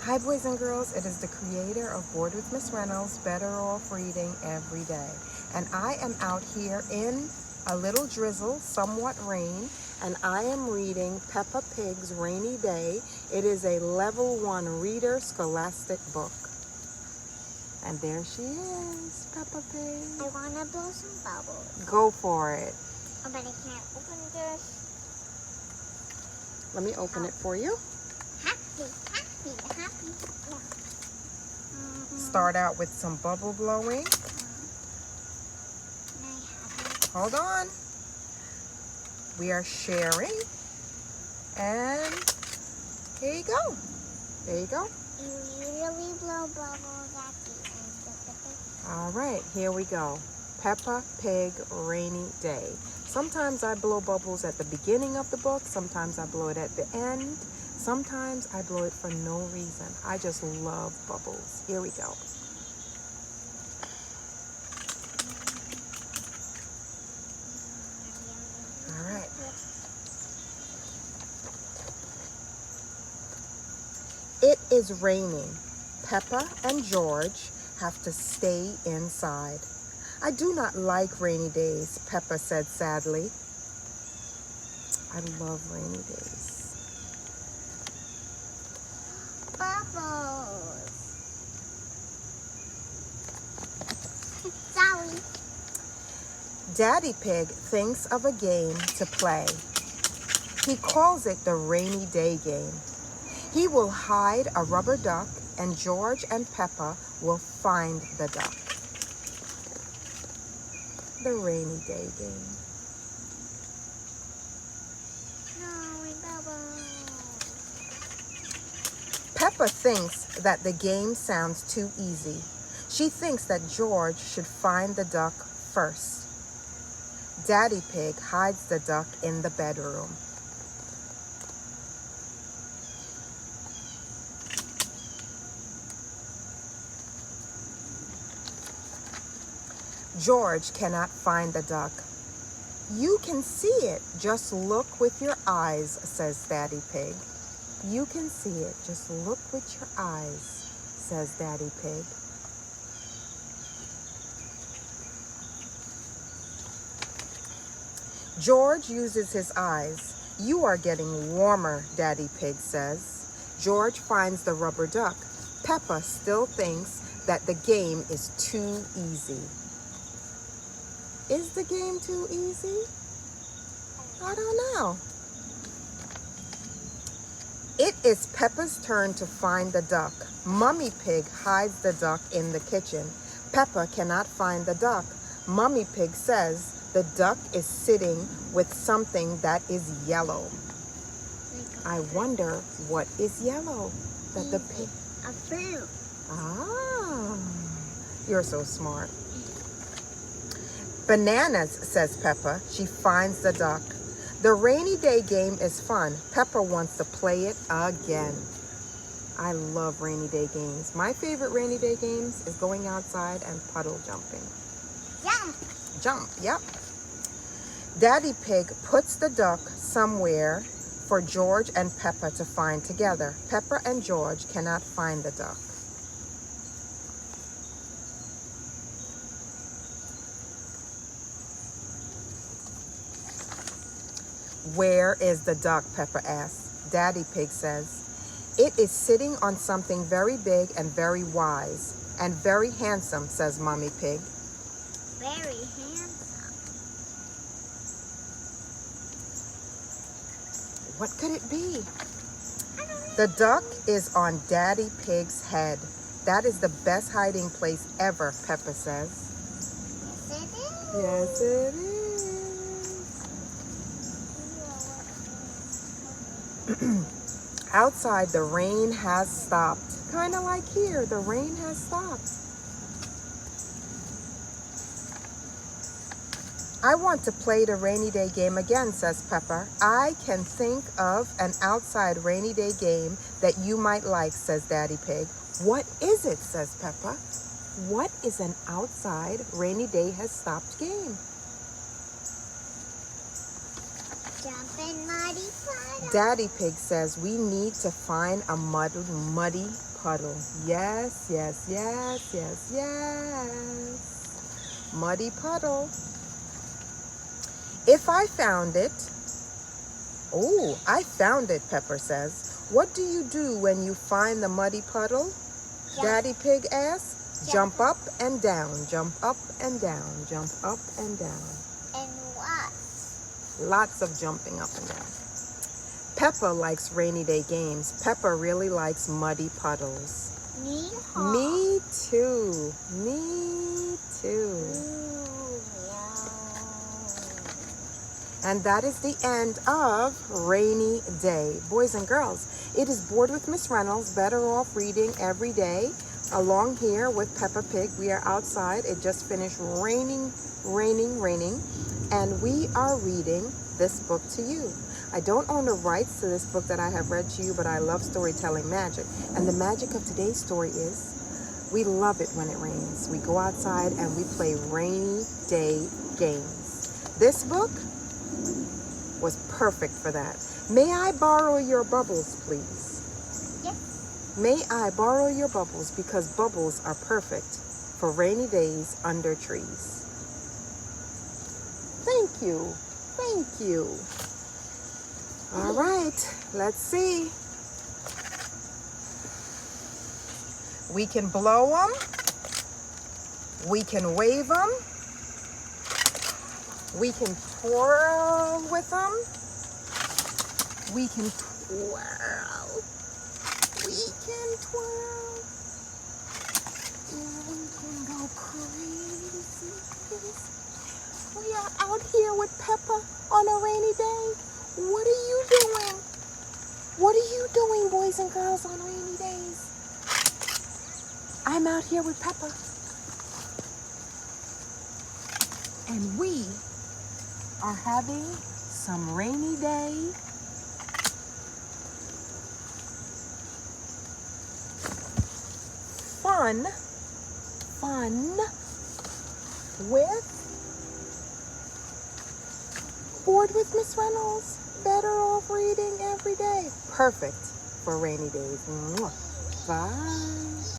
Hi, boys and girls. It is the creator of Bored with Miss Reynolds, Better Off Reading Every Day. And I am out here in a little drizzle, somewhat rain, and I am reading Peppa Pig's Rainy Day. It is a level 1 reader scholastic book. And there she is, Peppa Pig. I want to blow some bubbles. Go for it. Oh, but I can't open this. Let me open it for you. Happy. Yeah. Start out with some bubble blowing. Hold on. We are sharing. And here you go. There you go. You usually blow bubbles at the end of the book. All right, here we go. Peppa Pig Rainy Day. Sometimes I blow bubbles at the beginning of the book. Sometimes I blow it at the end. Sometimes I blow it for no reason. I just love bubbles. Here we go. All right. It is raining. Peppa and George have to stay inside. I do not like rainy days, Peppa said sadly. I love rainy days. Bubbles. Sorry. Daddy Pig thinks of a game to play. He calls it the Rainy Day game. He will hide a rubber duck and George and Peppa will find the duck. The Rainy Day game. Peppa thinks that the game sounds too easy. She thinks that George should find the duck first. Daddy Pig hides the duck in the bedroom. George cannot find the duck. You can see it. Just look with your eyes, says Daddy Pig. You can see it. Just look with your eyes, says Daddy Pig. George uses his eyes. You are getting warmer, Daddy Pig says. George finds the rubber duck. Peppa still thinks that the game is too easy. Is the game too easy? I don't know. It is Peppa's turn to find the duck. Mummy Pig hides the duck in the kitchen. Peppa cannot find the duck. Mummy Pig says the duck is sitting with something that is yellow. I wonder what is yellow that the pig... A fruit. Ah, you're so smart. Bananas, says Peppa. She finds the duck. The rainy day game is fun. Peppa wants to play it again. I love rainy day games. My favorite rainy day games is going outside and puddle jumping. Jump. Jump, yep. Daddy Pig puts the duck somewhere for George and Peppa to find together. Peppa and George cannot find the duck. Where is the duck? Peppa asks. Daddy Pig says, it is sitting on something very big and very wise and very handsome, says Mommy Pig. Very handsome. What could it be? The duck is on Daddy Pig's head. That is the best hiding place ever, Peppa says. Yes, it is. Yes, it is. Outside, the rain has stopped. Kind of like here, the rain has stopped. I want to play the rainy day game again, says Peppa. I can think of an outside rainy day game that you might like, says Daddy Pig. What is it, says Peppa. What is an outside rainy day has stopped game? Jumping And muddy puddle. Daddy Pig says we need to find a muddy puddle. Yes, yes, yes, yes, yes. Muddy puddle. If I found it, oh, I found it, Pepper says. What do you do when you find the muddy puddle? Jump. Daddy Pig asks. Jump. Jump up and down, jump up and down, jump up and down. And what? Lots of jumping up and down. Peppa likes rainy day games. Peppa really likes muddy puddles. Me? Me too. Me too. And that is the end of Rainy Day. Boys and girls, it is Bored with Miss Reynolds, Better Off Reading Every Day. Along here with Peppa Pig, we are outside. It just finished raining. And we are reading this book to you. I don't own the rights to this book that I have read to you, but I love storytelling magic. And the magic of today's story is we love it when it rains. We go outside and we play rainy day games. This book was perfect for that. May I borrow your bubbles, please? Yes. May I borrow your bubbles, because bubbles are perfect for rainy days under trees. Thank you. Thank you. All right, let's see. We can blow them. We can wave them. We can twirl with them. We can twirl. We can twirl. And we can go crazy. We are out here with Peppa on a rainy day. What are you doing? What are you doing, boys and girls, on rainy days? I'm out here with Peppa. And we are having some rainy day fun with Bored with Miss Reynolds, Better Off Reading Every Day. Perfect for rainy days. Mwah. Bye.